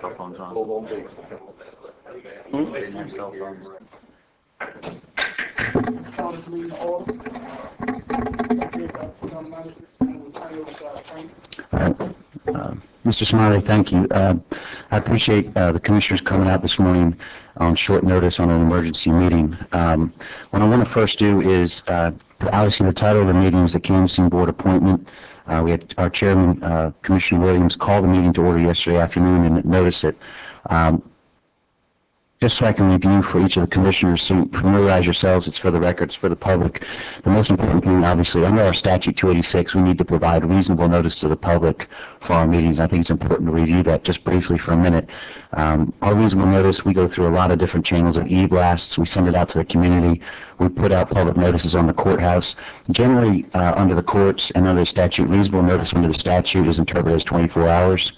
Cell phones on. They didn't have cell phones. Mr. Smiley, thank you. I appreciate the commissioners coming out this morning on short notice on an emergency meeting. What I want to first do is, obviously the title of the meeting is the Canvassing Board appointment. We had our chairman, Commissioner Williams, call the meeting to order yesterday afternoon and notice it. Just so I can review for each of the commissioners, so familiarize yourselves, it's for the record, it's for the public. The most important thing, obviously, under our statute 286, we need to provide reasonable notice to the public for our meetings. I think it's important to review that just briefly for a minute. Our reasonable notice, we go through a lot of different channels of e-blasts. We send it out to the community. We put out public notices on the courthouse. Generally, under the courts and under the statute, reasonable notice under the statute is interpreted as 24 hours.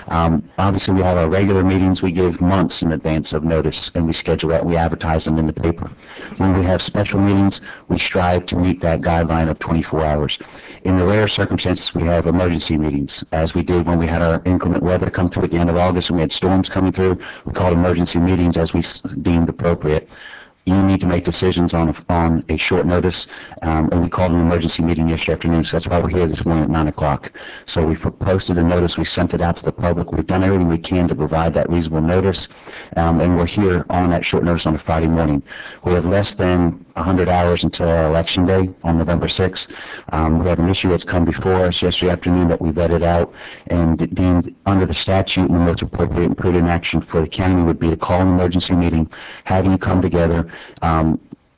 Obviously, we have our regular meetings. We give months in advance of notice, and we schedule that. We advertise them in the paper. When we have special meetings, we strive to meet that guideline of 24 hours. In the rare circumstances, we have emergency meetings, as we did when we had our inclement weather come through at the end of August and we had storms coming through. We called emergency meetings as we deemed appropriate. You need to make decisions on a short notice, and we called an emergency meeting yesterday afternoon, so that's why we're here this morning at 9 o'clock. So we posted a notice, we sent it out to the public, we've done everything we can to provide that reasonable notice, and we're here on that short notice on a Friday morning. We have less than 100 hours until our election day on November 6th. We have an issue that's come before us yesterday afternoon that we vetted out, and deemed under the statute the most appropriate and prudent action for the county would be to call an emergency meeting, have you come together,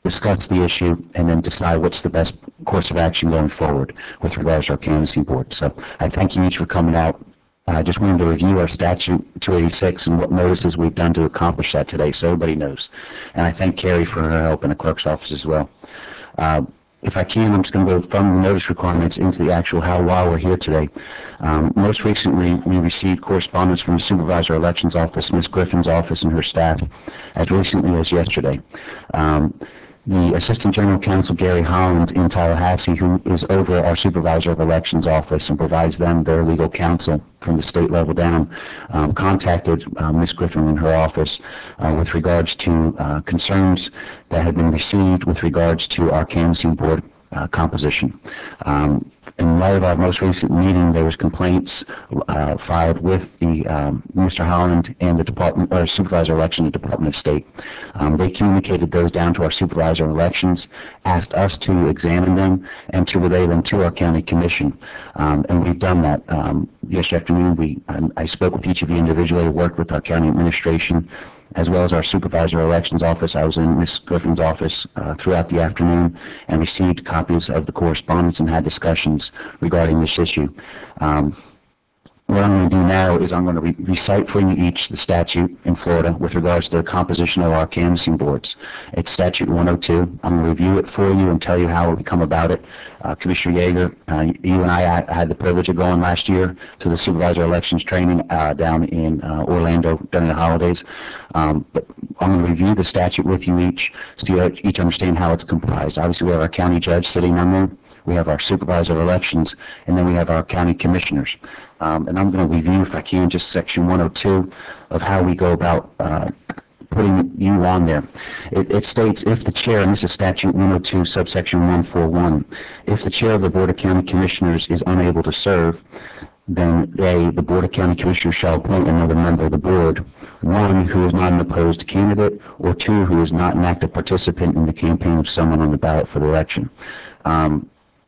discuss the issue, and then decide what's the best course of action going forward with regards to our canvassing board. So I thank you each for coming out. I just wanted to review our statute 286 and what notices we've done to accomplish that today, so everybody knows. And I thank Carrie for her help in the clerk's office as well. If I can, I'm just going to go from the notice requirements into the actual why we're here today. Most recently, we received correspondence from the Supervisor of Elections Office, Ms. Griffin's office, and her staff, as recently as yesterday. The Assistant General Counsel, Gary Holland, in Tallahassee, who is over our Supervisor of Elections Office and provides them their legal counsel from the state level down, contacted Ms. Griffin in her office with regards to concerns that had been received with regards to our canvassing board composition. In light of our most recent meeting, there was complaints filed with the Mr. Holland and the Department, or Supervisor of Elections, the Department of State. They communicated those down to our Supervisor of Elections, asked us to examine them and to relay them to our county commission, and we've done that. Yesterday afternoon, I spoke with each of you individually, worked with our county administration, as well as our Supervisor of Elections office. I was in Ms. Griffin's office throughout the afternoon and received copies of the correspondence and had discussions regarding this issue. What I'm going to do now is I'm going to recite for you each the statute in Florida with regards to the composition of our canvassing boards. It's Statute 102. I'm going to review it for you and tell you how we come about it. Commissioner Yeager, you and I had the privilege of going last year to the Supervisor Elections training down in Orlando during the holidays. But I'm going to review the statute with you each so you each understand how it's comprised. Obviously, we have our county judge sitting on there. We have our Supervisor of Elections, and then we have our county commissioners. And I'm going to review, if I can, just Section 102 of how we go about putting you on there. It states, if the chair, and this is Statute 102, subsection 141, if the chair of the Board of County Commissioners is unable to serve, then the Board of County Commissioners shall appoint another member of the board, one who is not an opposed candidate, or two who is not an active participant in the campaign of someone on the ballot for the election.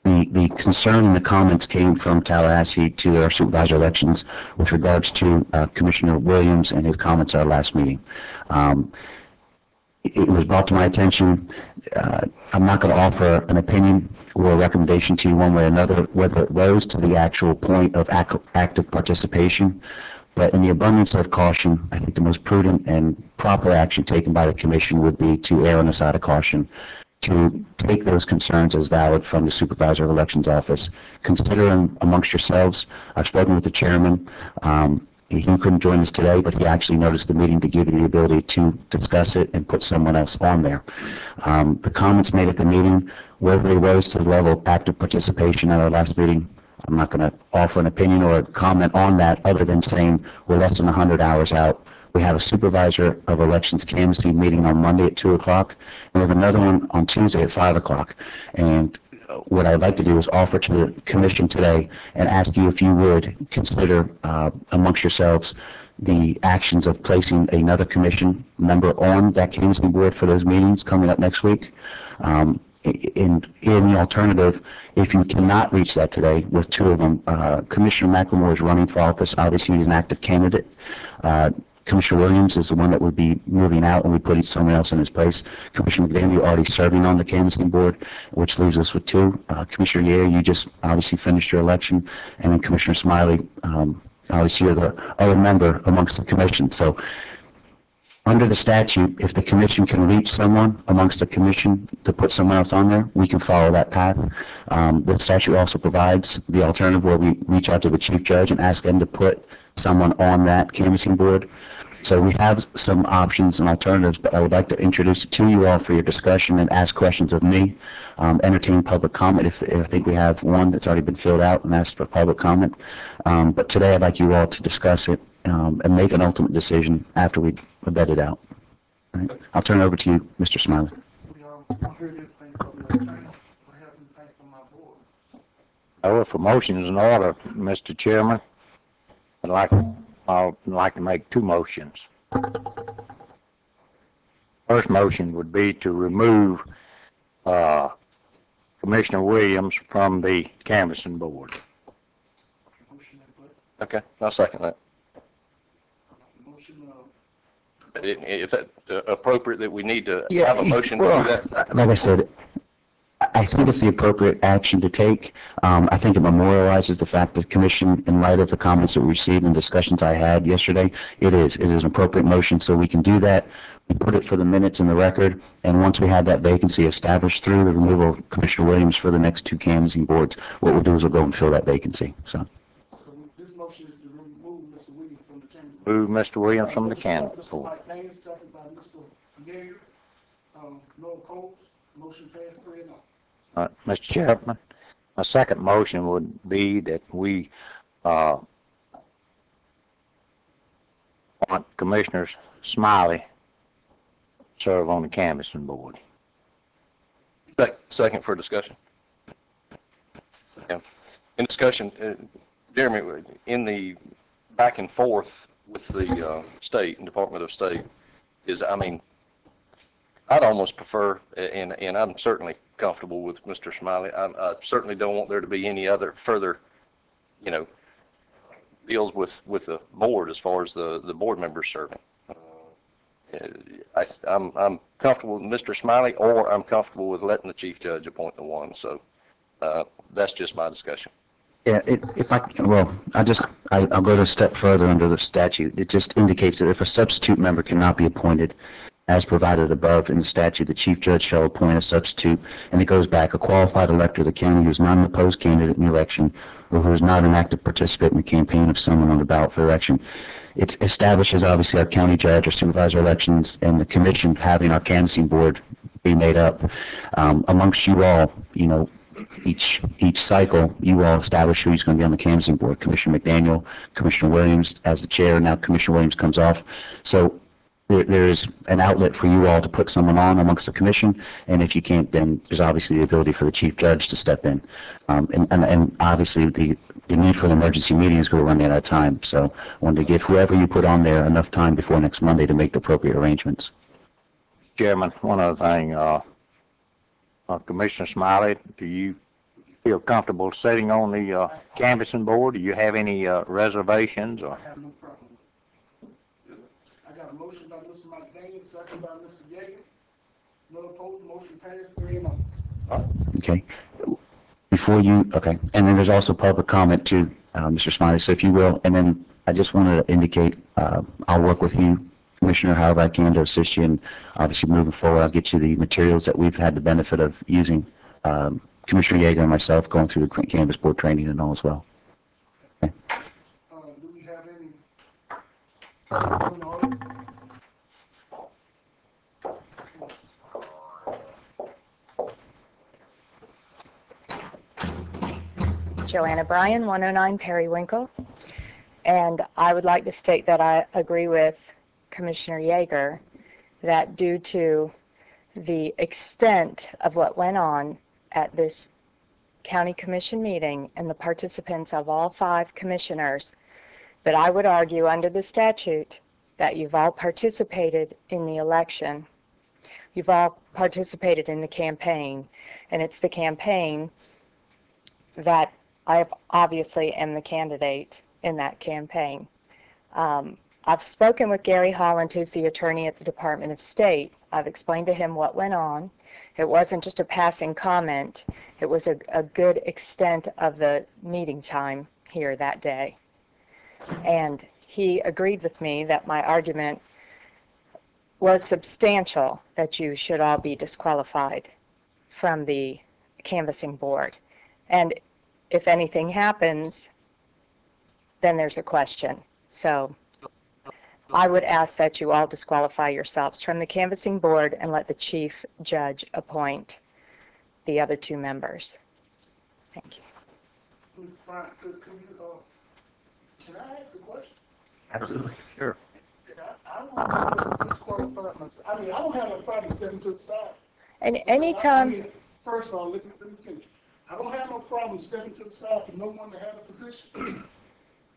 The concern and the comments came from Tallahassee to our Supervisor of Elections with regards to Commissioner Williams and his comments at our last meeting. It was brought to my attention. I'm not going to offer an opinion or a recommendation to you one way or another, whether it rose to the actual point of active participation. But in the abundance of caution, I think the most prudent and proper action taken by the Commission would be to err on the side of caution, to take those concerns as valid from the Supervisor of Elections office. Consider them amongst yourselves. I've spoken with the chairman. He couldn't join us today, but he actually noticed the meeting to give you the ability to discuss it and put someone else on there. The comments made at the meeting, whether they rose to the level of active participation at our last meeting, I'm not going to offer an opinion or a comment on that other than saying we're less than 100 hours out. We have a supervisor of elections canvassing meeting on Monday at 2 o'clock, and we have another one on Tuesday at 5 o'clock. And what I'd like to do is offer to the commission today and ask you if you would consider amongst yourselves the actions of placing another commission member on that canvassing board for those meetings coming up next week. In the alternative, if you cannot reach that today with two of them, Commissioner McLemore is running for office. Obviously, he's an active candidate. Commissioner Williams is the one that would be moving out, and we put someone else in his place. Commissioner McDaniel already serving on the canvassing board, which leaves us with two. Commissioner Yeager, you just obviously finished your election, and then Commissioner Smiley, obviously you're the other member amongst the commission. So under the statute, if the commission can reach someone amongst the commission to put someone else on there, we can follow that path. The statute also provides the alternative where we reach out to the chief judge and ask them to put someone on that canvassing board. So we have some options and alternatives, but I would like to introduce it to you all for your discussion and ask questions of me. Entertain public comment if I think we have one that's already been filled out and asked for public comment. But today I'd like you all to discuss it and make an ultimate decision after we vet it out. All right. I'll turn it over to you, Mr. Smiley. If a motion is in order, Mr. Chairman, I'd like to make two motions. First motion would be to remove Commissioner Williams from the canvassing board. Okay, I'll second that. If that's appropriate that we need to have a motion to do that? Like I said, I think it's the appropriate action to take. I think it memorializes the fact that the commission, in light of the comments that we received and discussions I had yesterday, it is an appropriate motion, so we can do that. We put it for the minutes in the record, and once we have that vacancy established through the removal of Commissioner Williams for the next two canvassing boards, what we'll do is we'll go and fill that vacancy. So this motion is to remove Mr. Williams from the canvassing. Move Mr. Williams from the canvassing board. Second by Mr. Yeager. No opposed. Motion passed 3-0. Mr. Chairman, my second motion would be that we want Commissioner Smiley serve on the canvassing board. Second for discussion. Yeah. In discussion, Jeremy, in the back and forth with the state and Department of State, I'd almost prefer, and I'm certainly comfortable with Mr. Smiley. I certainly don't want there to be any other further, deals with the board as far as the board members serving. I'm comfortable with Mr. Smiley, or I'm comfortable with letting the chief judge appoint the one. So that's just my discussion. yeah, I'll go a step further under the statute. It just indicates that if a substitute member cannot be appointed as provided above in the statute, the chief judge shall appoint a substitute, and it goes back, a qualified elector of the county who is not an opposed candidate in the election or who is not an active participant in the campaign of someone on the ballot for election. It establishes, obviously, our county judge, our supervisor elections, and the commission having our canvassing board be made up. Amongst you all, each cycle, you all establish who's going to be on the canvassing board. Commissioner McDaniel, Commissioner Williams as the chair, now Commissioner Williams comes off. So there's an outlet for you all to put someone on amongst the commission, and if you can't, then there's obviously the ability for the chief judge to step in. And obviously the need for an emergency meeting is going to run out of time, so I wanted to give whoever you put on there enough time before next Monday to make the appropriate arrangements. Chairman, one other thing, Commissioner Smiley, do you feel comfortable sitting on the canvassing board? Do you have any reservations? Or? I have no problem. I got a motion by Mr. McDaniel, second by Mr. Yeager. No opposed. Motion passed 3-0. Okay. And then there's also public comment too, Mr. Smiley, so if you will, and then I just wanted to indicate I'll work with you, Commissioner, however I can to assist you, and obviously moving forward I'll get you the materials that we've had the benefit of using, Commissioner Yeager and myself going through the canvass board training and all as well. Okay. Do we have any Joanna Bryan, 109 Periwinkle, and I would like to state that I agree with Commissioner Yeager that due to the extent of what went on at this county commission meeting and the participants of all 5 commissioners, that I would argue under the statute that you've all participated in the election. You've all participated in the campaign, and it's the campaign that I obviously am the candidate in that campaign. I've spoken with Gary Holland, who's the attorney at the Department of State. I've explained to him what went on. It wasn't just a passing comment. It was a good extent of the meeting time here that day. And he agreed with me that my argument was substantial, that you should all be disqualified from the canvassing board. And if anything happens, then there's a question. So I would ask that you all disqualify yourselves from the canvassing board and let the chief judge appoint the other 2 members. Thank you. Ms. Bryant, can I ask a question? Absolutely. Sure. I don't want to disqualify myself. I mean, I don't have no problem stepping to the side. And anytime... I mean, first of all, let me finish. I don't have no problem stepping to the side for no one to have a position.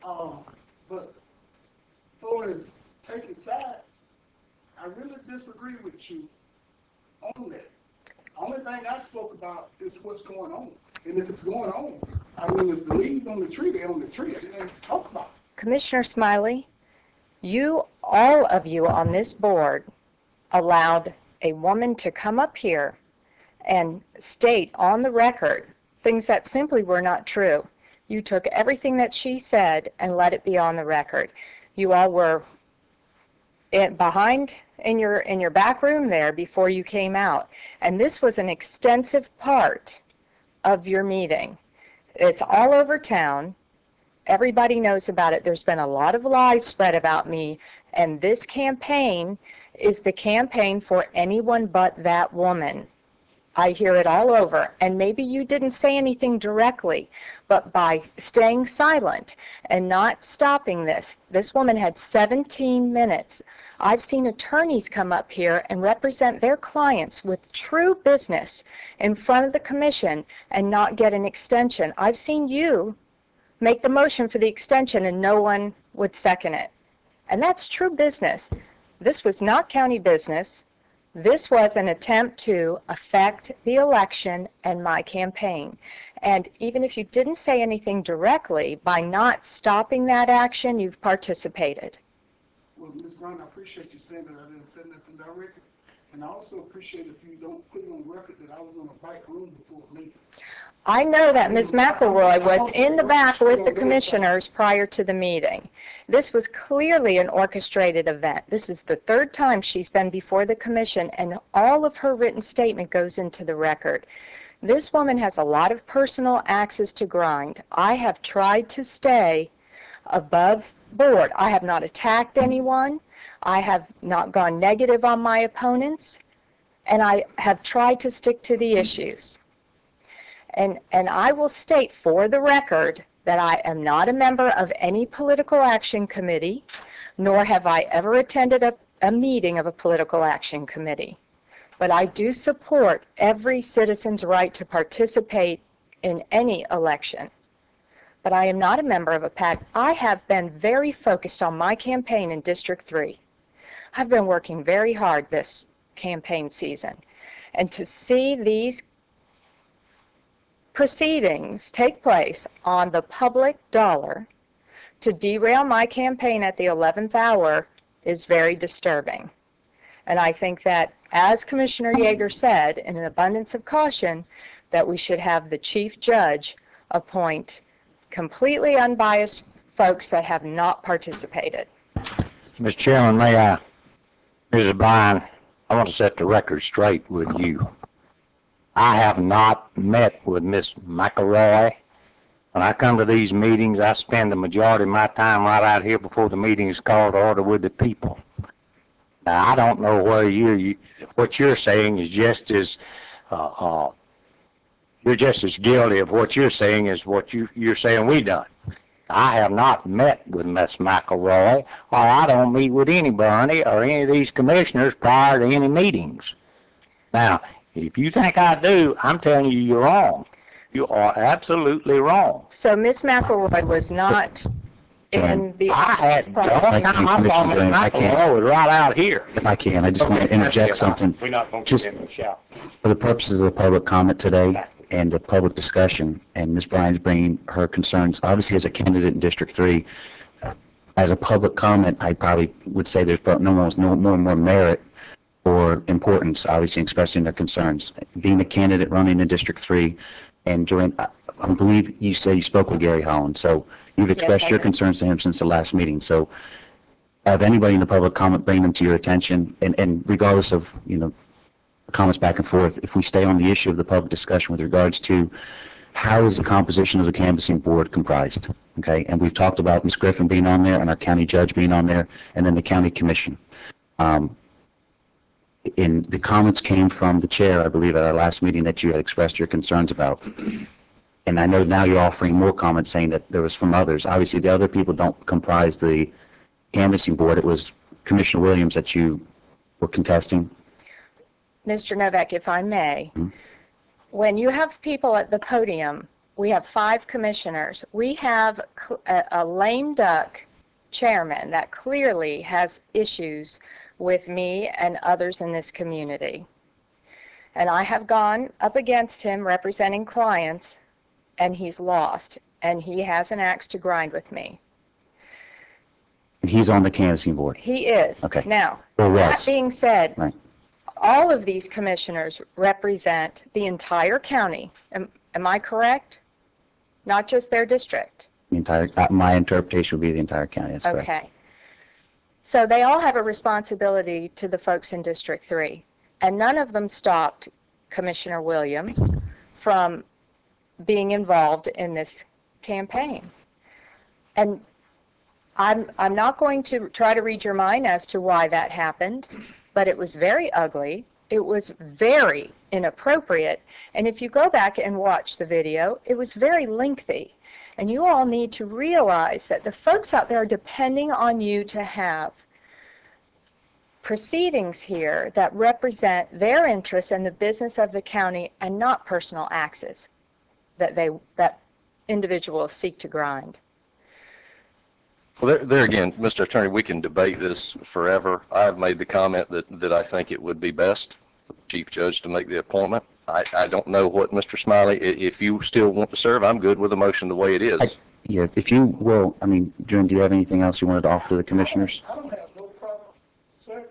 But as far as taking sides, I really disagree with you on that. The only thing I spoke about is what's going on. And if it's going on, I mean, if the leaves on the tree, they're on the tree. I didn't talk about it. Commissioner Smiley, all of you on this board allowed a woman to come up here and state on the record things that simply were not true. You took everything that she said and let it be on the record. You all were behind in your back room there before you came out, and this was an extensive part of your meeting. It's all over town. Everybody knows about it. There's been a lot of lies spread about me, and this campaign is the campaign for anyone but that woman. I hear it all over, and maybe you didn't say anything directly, but by staying silent and not stopping this woman had 17 minutes. I've seen attorneys come up here and represent their clients with true business in front of the commission and not get an extension. I've seen you make the motion for the extension and no one would second it. And that's true business. This was not county business. This was an attempt to affect the election and my campaign. And even if you didn't say anything directly, by not stopping that action, you've participated. Well, Ms. Brown, I appreciate you saying that I didn't say nothing directly. And I also appreciate if you don't put it on record that I was in a back room before the meeting. I know that Ms. McElroy was in the back with the commissioners prior to the meeting. This was clearly an orchestrated event. This is the 3rd time she's been before the commission, and all of her written statement goes into the record. This woman has a lot of personal axes to grind. I have tried to stay above board. I have not attacked anyone. I have not gone negative on my opponents, and I have tried to stick to the issues. And I will state for the record that I am not a member of any political action committee, nor have I ever attended a meeting of a political action committee. But I do support every citizen's right to participate in any election. But I am not a member of a PAC. I have been very focused on my campaign in District 3. I've been working very hard this campaign season. And to see these proceedings take place on the public dollar to derail my campaign at the 11th hour is very disturbing. And I think that, as Commissioner Yeager said, in an abundance of caution, that we should have the chief judge appoint completely unbiased folks that have not participated. Mr. Chairman, may I? Mrs. Bryan, I want to set the record straight with you. I have not met with Miss McElroy. When I come to these meetings, I spend the majority of my time right out here before the meeting is called to order with the people. Now, I don't know whether what you're saying is just as you're just as guilty of what you're saying as what you're saying we done. I have not met with Miss McElroy, or I don't meet with anybody or any of these commissioners prior to any meetings. Now, if you think I do, I'm telling you you're wrong. You are absolutely wrong. So Ms. McElroy was not in the I had office the prior. only time I saw Miss McElroy was right out here. If I can, I just want to interject something. We're not going to Just get in the shout. for the purposes of the public comment today and the public discussion, and Ms. Bryan's bringing her concerns, obviously as a candidate in District 3, as a public comment, I probably would say there's no more merit or importance, obviously, in expressing their concerns. Being a candidate running in District 3, and during, I believe you said you spoke with Gary Holland, so you've expressed I your did. concerns to him since the last meeting. So have anybody in the public comment bring them to your attention, and regardless of, comments back and forth, if we stay on the issue of the public discussion with regards to how is the composition of the canvassing board comprised, okay? And we've talked about Ms. Griffin being on there and our county judge being on there, and then the county commission. In the comments came from the chair, I believe, at our last meeting that you had expressed your concerns about. And I know now you're offering more comments saying that there was from others. Obviously, the other people don't comprise the canvassing board. It was Commissioner Williams that you were contesting. Mr. Novak, if I may, Mhm. when you have people at the podium, we have 5 commissioners. We have a lame duck chairman that clearly has issues with me and others in this community. And I have gone up against him representing clients, and he's lost, and he has an axe to grind with me. He's on the canvassing board. He is. Okay. Now, Or that was. being said, Right. all of these commissioners represent the entire county. Am I correct? Not just their district. The entire, my interpretation would be the entire county. That's correct. Okay. So they all have a responsibility to the folks in District 3, and none of them stopped Commissioner Williams from being involved in this campaign. And I'm not going to try to read your mind as to why that happened, but it was very ugly. It was very inappropriate. And if you go back and watch the video, it was very lengthy. And you all need to realize that the folks out there are depending on you to have proceedings here that represent their interests and the business of the county and not personal axes that individuals seek to grind. Well, there again, Mr. Attorney, we can debate this forever. I've made the comment that I think it would be best for the Chief Judge to make the appointment. I don't know what, Mr. Smiley, if you still want to serve, I'm good with the motion the way it is. Yeah, if you will, June, do you have anything else you wanted to offer to the commissioners? I don't have no problem serving.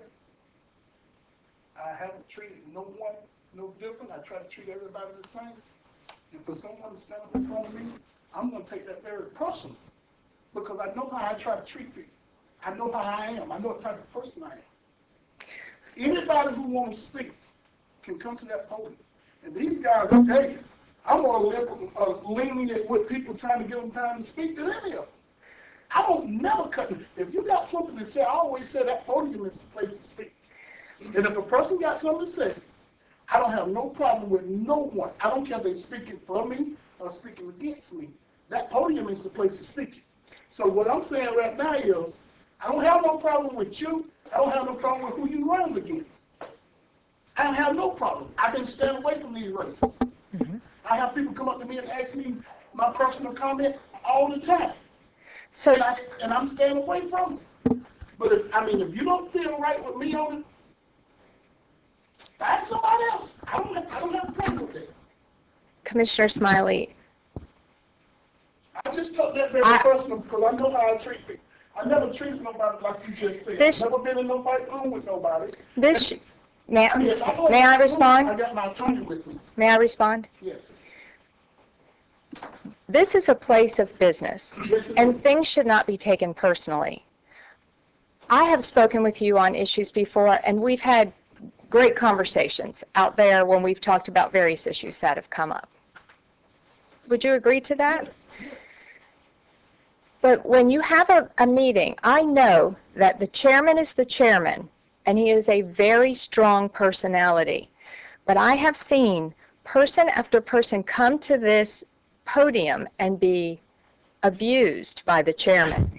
I haven't treated no one no different. I try to treat everybody the same. And for someone to stand up in front of me, I'm going to take that very personal because I know how I try to treat people. I know how I am. I know what type of person I am. Anybody who wants to speak can come to that podium. And these guys will tell you, I'm more lenient with people trying to give them time to speak than any of them. I don't never cut them. If you got something to say, I always say that podium is the place to speak. And if a person got something to say, I don't have no problem with no one. I don't care if they're speaking for me or speaking against me. That podium is the place to speak it. So what I'm saying right now is, I don't have no problem with you. I don't have no problem with who you run against. I don't have no problem. I've been staying away from these races. Mm-hmm. I have people come up to me and ask me my personal comment all the time. So, And I'm staying away from it. But if you don't feel right with me on it, find somebody else. I don't have a problem with that. Commissioner Smiley, I just took that very personal because I know how I treat people. I never treated nobody like you just said. This- Never been in no fight room with nobody. this, may Yes, may I I respond? got my attorney with me. May I respond? Yes. This is a place of business, Yes, it and is. things should not be taken personally. I have spoken with you on issues before, and we've had great conversations out there when we've talked about various issues that have come up. Would you agree to that? But when you have a meeting, I know that the chairman is the chairman, and he is a very strong personality. But I have seen person after person come to this podium and be abused by the chairman.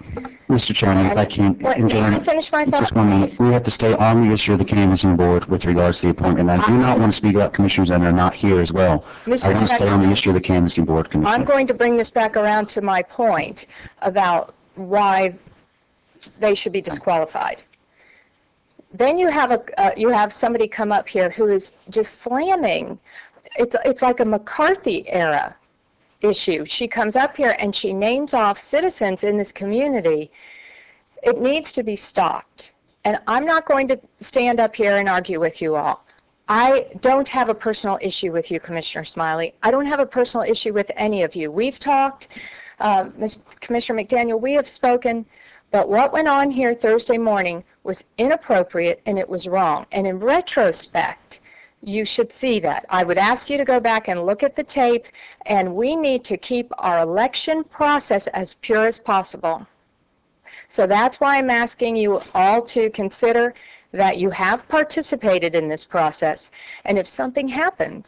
Mr. Chairman, if I can, Wait, and may I Jan, finish my thought, just 1 minute. please? We have to stay on the issue of the canvassing board with regards to the appointment. I do not want to speak about commissioners that are not here as well. Mr. I want to stay on the Chairman, issue of the canvassing board, Commissioner. I'm going to bring this back around to my point about why they should be disqualified. Then you have somebody come up here who is just slamming. It's like a McCarthy era issue. She comes up here and she names off citizens in this community. It needs to be stopped. And I'm not going to stand up here and argue with you all. I don't have a personal issue with you, Commissioner Smiley. I don't have a personal issue with any of you. We've talked, Commissioner McDaniel, we have spoken, but what went on here Thursday morning was inappropriate and it was wrong. And in retrospect, you should see that. I would ask you to go back and look at the tape, and we need to keep our election process as pure as possible. So that's why I'm asking you all to consider that you have participated in this process, and if something happens,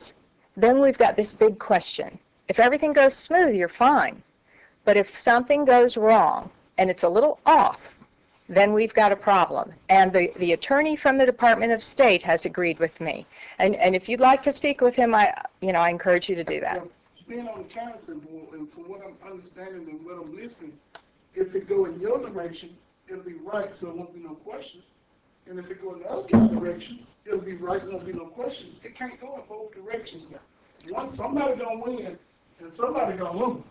then we've got this big question. If everything goes smooth, you're fine. But if something goes wrong, and it's a little off, then we've got a problem. And the attorney from the Department of State has agreed with me. And if you'd like to speak with him, I encourage you to do that. Well, being on the canvassing board, and from what I'm understanding and what I'm listening, if it go in your direction, it'll be right, so there won't be no questions. And if it go in the other direction, it'll be right, there won't be no questions. It can't go in both directions now. Somebody gonna win, and somebody gonna lose.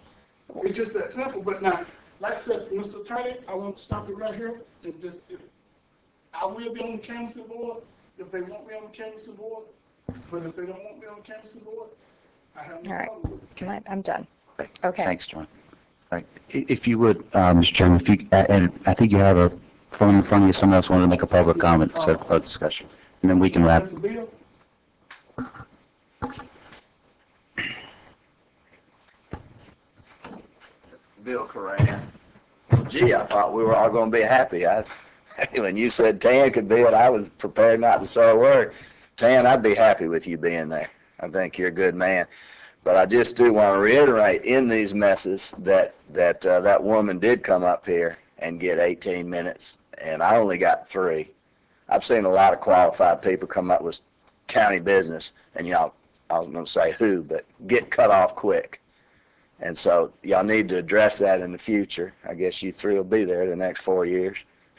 It's just that simple. But now, like I said, Mr. Attorney, I want to stop it right here. I will be on the canvassing board if they want me on the canvassing board. But if they don't want me on the canvassing board, I have no problem with it. I'm done. Okay. Thanks, John. All right. If you would, Mr. Chairman, and I think you have a phone in front of you. Someone else wanted to make a public comment, so public discussion. And then we can wrap. Mr. Bill? Bill Coran. Gee, I thought we were all going to be happy. When you said Tan could be it, I was prepared not to say a word. Tan, I'd be happy with you being there. I think you're a good man. But I just do want to reiterate in these messes that that woman did come up here and get 18 minutes, and I only got 3. I've seen a lot of qualified people come up with county business, and y'all, I was going to say who, but get cut off quick. And so y'all need to address that in the future. I guess you 3 will be there the next 4 years.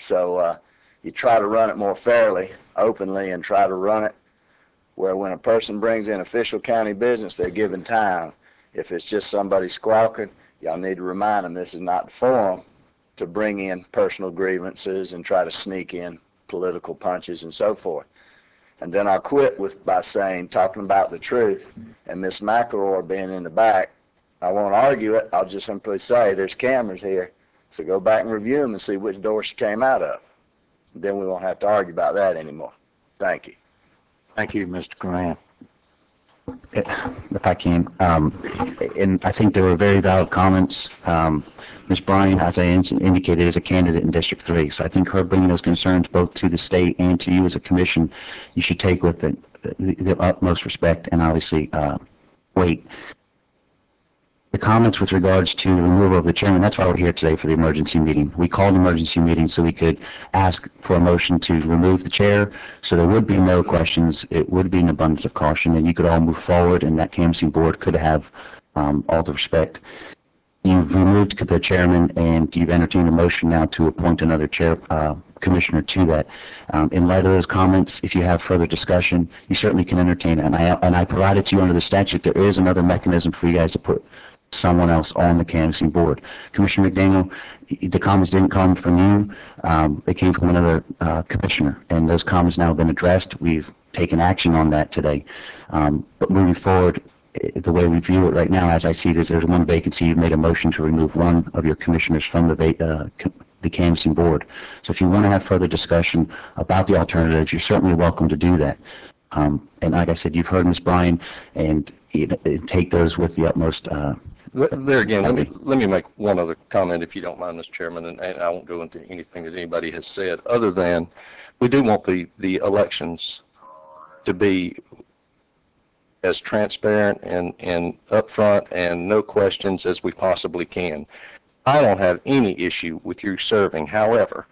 So you try to run it more fairly, openly, and try to run it where when a person brings in official county business, they're given time. If it's just somebody squawking, y'all need to remind them this is not the forum to bring in personal grievances and try to sneak in political punches and so forth. And then I'll quit by saying, talking about the truth, and Miss McElroy being in the back, I won't argue it. I'll just simply say there's cameras here, so go back and review them and see which door she came out of. Then we won't have to argue about that anymore. Thank you. Thank you, Mr. Coran. If I can, and I think there were very valid comments. Ms. Bryan, as I indicated, is a candidate in District 3, so I think her bringing those concerns both to the state and to you as a commission, you should take with the utmost respect and obviously weight. The comments with regards to the removal of the chairman, that's why we're here today for the emergency meeting. We called an emergency meeting so we could ask for a motion to remove the chair, so there would be no questions. It would be an abundance of caution, and you could all move forward, and that canvassing board could have all the respect. You've removed the chairman, and you've entertained a motion now to appoint another commissioner to that. In light of those comments, if you have further discussion, you certainly can entertain it. And I provided to you under the statute, there is another mechanism for you guys to put someone else on the canvassing board. Commissioner McDaniel, the comments didn't come from you. They came from another commissioner, and those comments now have been addressed. We've taken action on that today. But moving forward, the way we view it right now, as I see it, is there's one vacancy. You've made a motion to remove one of your commissioners from the canvassing board. So if you want to have further discussion about the alternatives, you're certainly welcome to do that. And like I said, you've heard Ms. Bryan, and take those with the utmost There again, let me make one other comment, if you don't mind, Mr. Chairman, and I won't go into anything that anybody has said, other than we do want the elections to be as transparent and upfront and no questions as we possibly can. I don't have any issue with you serving. However,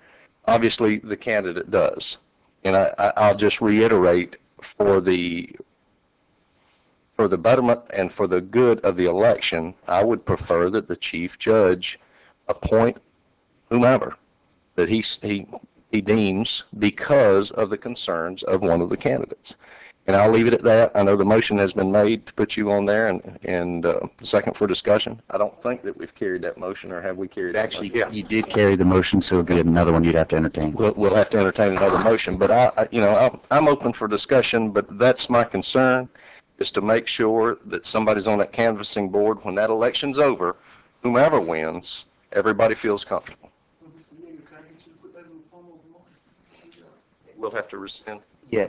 obviously the candidate does. And I'll just reiterate, for the betterment and for the good of the election, I would prefer that the chief judge appoint whomever that he deems because of the concerns of one of the candidates. And I'll leave it at that. I know the motion has been made to put you on there, and second for discussion. I don't think that we've carried that motion, or have we carried that Actually, motion? you did carry the motion, so it'll be another one you'd have to entertain. We'll have to entertain another motion, but I'm open for discussion, but that's my concern, is to make sure that somebody's on that canvassing board when that election's over, whomever wins, everybody feels comfortable. Mr. Yeager, can I get you to put that in the form of a motion? We'll have to rescind. Yeah,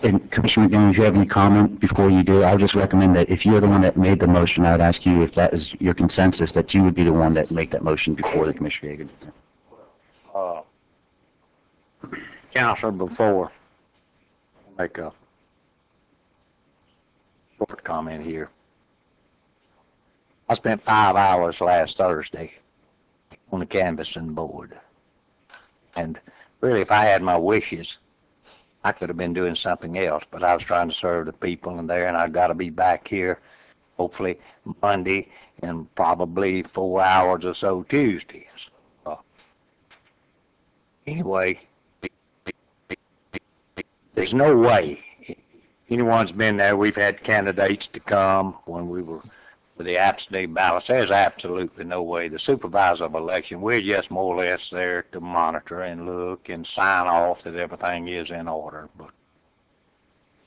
and Commissioner McDaniel, if you have any comment before you do, I would just recommend that if you're the one that made the motion, I would ask you if that is your consensus, that you would be the one that make that motion before the Commissioner Yeager. Counselor, before I make a short comment here, I spent 5 hours last Thursday on the canvassing board. And really, if I had my wishes, I could have been doing something else, but I was trying to serve the people in there, and I've got to be back here, hopefully Monday, and probably 4 hours or so Tuesday. Anyway, there's no way anyone's been there. We've had candidates to come when we were with the absentee ballots. There's absolutely no way. The supervisor of election, we're just more or less there to monitor and look and sign off that everything is in order. But as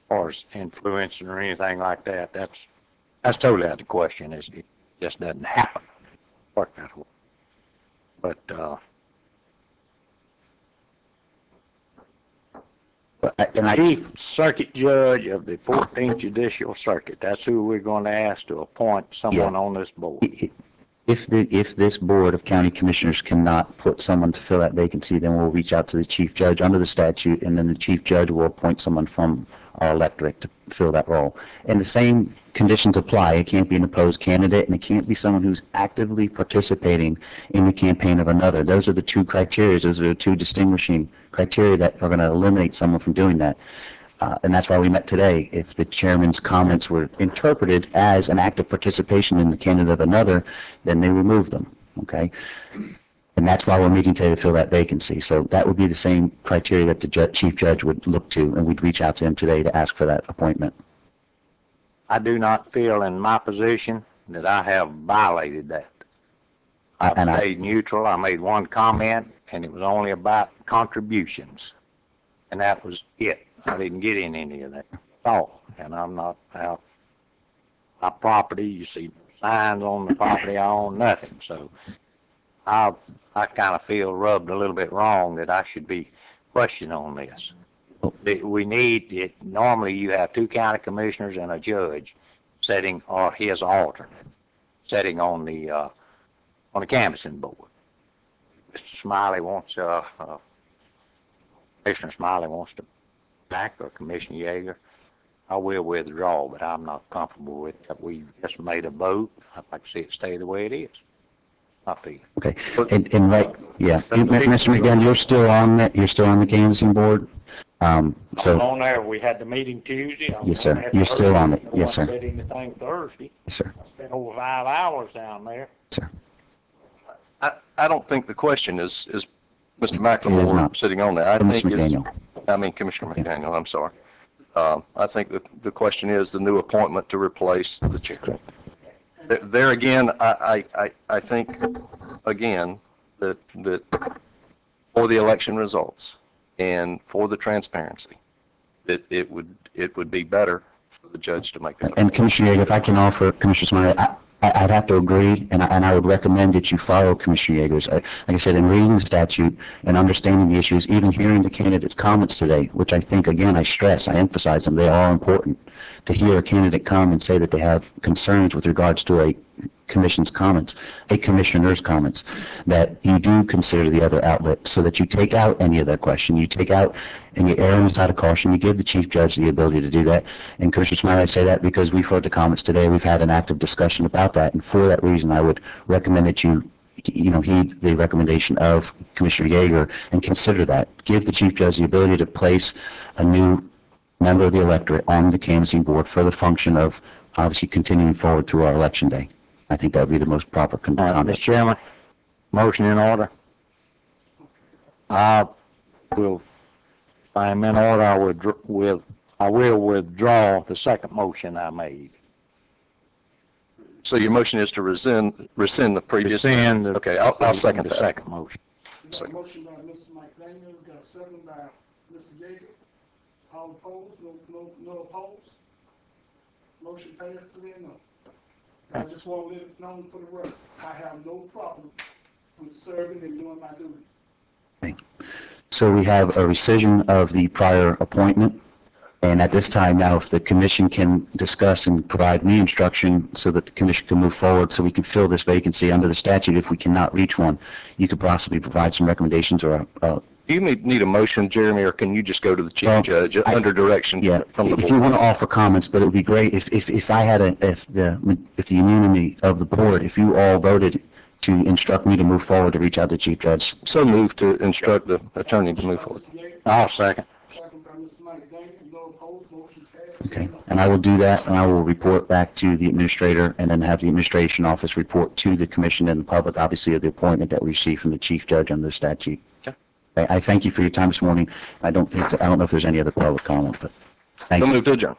far as influencing or anything like that, that's totally out of the question. It just doesn't happen. Work that way. But and I chief circuit judge of the 14th Judicial Circuit, that's who we're going to ask to appoint someone on this board. If this Board of County Commissioners cannot put someone to fill that vacancy, then we'll reach out to the Chief Judge under the statute, and then the Chief Judge will appoint someone from our electorate to fill that role. And the same conditions apply. It can't be an opposed candidate, and it can't be someone who's actively participating in the campaign of another. Those are the two criteria. Those are the two distinguishing criteria that are going to eliminate someone from doing that. And that's why we met today. If the chairman's comments were interpreted as an active participation in the candidate of another, then they remove them, okay? And that's why we're meeting today to fill that vacancy. So that would be the same criteria that the chief judge would look to, and we'd reach out to him today to ask for that appointment. I do not feel in my position that I have violated that. I stayed neutral. I made one comment, and it was only about contributions, and that was it. I didn't get in any of that at all, and I'm not out. My property, you see signs on the property I own, nothing. So I kind of feel rubbed a little bit wrong that I should be questioned on this. We need it. Normally, you have 2 county commissioners and a judge sitting, or his alternate, sitting on the canvassing board. Mr. Smiley wants, Commissioner Smiley wants to back, or Commissioner Yeager. I will withdraw, but I'm not comfortable with it. We just made a vote. I'd like to see it stay the way it is. I feel. Okay. And right, yeah. Mr. McDaniel, you're still on that. You're still on the canvassing board. I'm on there. We had the meeting Tuesday. Yes, sir. You're still on it. Yes, sir. I said anything Thursday. Yes, sir. I spent over 5 hours down there. Sir. I don't think the question is Mr. McLemore sitting on there. Commissioner McDaniel, I'm sorry. I think the question is the new appointment to replace the chair. There again, I think, again, that for the election results and for the transparency, that it would be better for the judge to make that. And Commissioner Yeager, if I can offer, Commissioner Smiley, I'd have to agree, and I would recommend that you follow Commissioner Yeager's. Like I said, in reading the statute and understanding the issues, even hearing the candidate's comments today, which I think, again, I emphasize them, they are important. To hear a candidate come and say that they have concerns with regards to a commissioner's comments, that you do consider the other outlet so that you take out any of that question. You take out and you err on the side of caution. You give the Chief Judge the ability to do that. And Commissioner Smiley, I say that because we've heard the comments today. We've had an active discussion about that. And for that reason, I would recommend that you heed the recommendation of Commissioner Yeager and consider that. Give the Chief Judge the ability to place a new member of the electorate on the canvassing board for the function of obviously continuing forward through our election day. I think that would be the most proper All right, conduct. Mr. Chairman, motion in order. I will, if I am in order, I will withdraw the second motion I made. So your motion is to rescind the previous? Rescind the- Okay, I'll second the that. second motion. We got a motion by Mr. Mike Daniels, got a second by Mr. Yeager. All opposed, no opposed. Motion passed 3-0. I just want to let it known for the record, I have no problem with serving and doing my duties. Okay. So we have a rescission of the prior appointment. And at this time now, if the commission can discuss and provide me instruction so that the commission can move forward so we can fill this vacancy under the statute, if we cannot reach one, you could possibly provide some recommendations or Do you need a motion, Jeremy, or can you just go to the Chief Well, Judge under direction from the if you board? want to offer comments, but it would be great if I had if the immunity of the board, if you all voted to instruct me to move forward to reach out to Chief Judge. So move to instruct the attorney to move forward. Mr. Yeager, I'll second. second by Mr. Mike Daniels, no opposed, motion passed. Okay, and I will do that, and I will report back to the administrator, and then have the administration office report to the commission and the public, obviously, of the appointment that we received from the Chief Judge under the statute. Okay. I thank you for your time this morning. I don't know if there's any other public comment, but thank So you. move to adjourn.